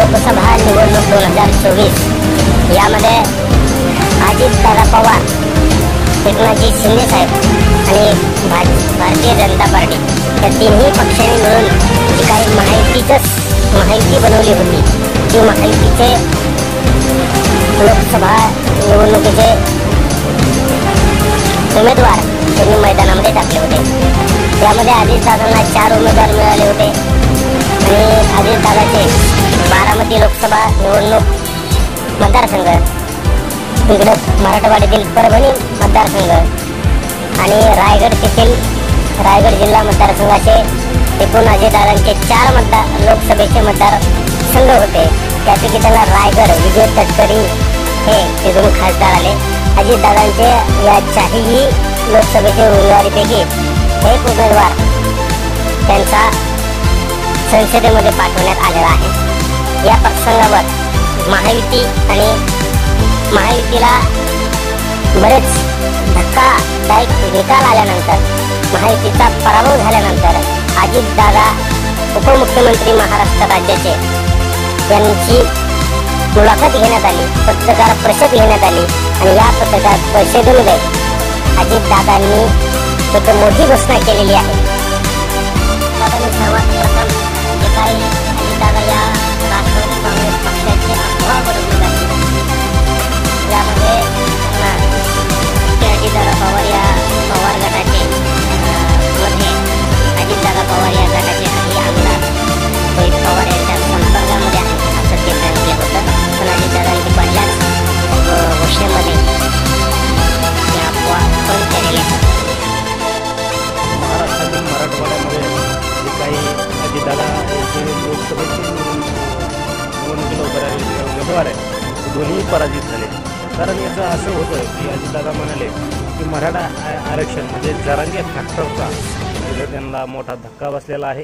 लोकसभा निवडणूक 2024 यामध्ये अजितदादा पवार, एकनाथजी शिंदे साहेब आणि भारतीय जनता पार्टी या तिन्ही पक्षांनी मिळून जी काही माहिती बनवली होती ती माहितीचे लोकसभा निवडणुकीचे उमेदवार त्यांनी मैदानामध्ये टाकले होते। त्यामध्ये अजितदादांना 4 उमेदवार मिळाले होते आणि अजितदादाचे बारामती लोकसभा निवडणूक मतदारसंघ, इकडे मराठवाड्यातील परभणी मतदारसंघ आणि रायगड जिल्हा मतदारसंघ असे एकूण अजितदादांचे 4 लोकसभेचे मतदारसंघ होते। त्यापैकी त्यांना रायगड विजय तटकरी हे तिथून खासदार आले। अजितदादांचे या 4ही लोकसभेच्या उमेदवारीपैकी एक उमेदवार त्यांचा संसदेमध्ये पाठवण्यात आलेला आहे। या प्रसंगावर महायुतीला बरेच धक्कादायक निकाल आल्यानंतर, महायुतीचा पराभव झाल्यानंतर अजितदादा उपमुख्यमंत्री महाराष्ट्र राज्याचे यांची मुलाखत घेण्यात आली, पत्रकार परिषद घेण्यात आली आणि या पत्रकार परिषदेमध्ये अजितदादांनी एक मोठी घोषणा केलेली आहे। सर्वात प्रथम जे काही अजितदादा या राष्ट्रवादी काँग्रेस पक्षाचे अफवा बनवले जाते यामध्ये अजितदादा पवार या पवार गटाचे मध्ये अजितदादा पवार या गटाचे काही आमदार रोहित पवार यांच्या संपर्कामध्ये आहे असं ते सांगितलं होतं। पण अजितदादांनी पहिल्याच घोषणेमध्ये या अफवा बंद केलेल्या आहेत। महाराष्ट्रातील मराठवाड्यामध्ये जे काही अजितदादा लोकसभेची निवडणुकीला उभे राहिलेले उमेदवार आहेत दोन्ही पराजित झाले। कारण याचं असं होतं की अजितदादा म्हणाले की मराठा आरक्षण म्हणजे जरांगे फॅक्टरचा त्यांना मोठा धक्का बसलेला आहे।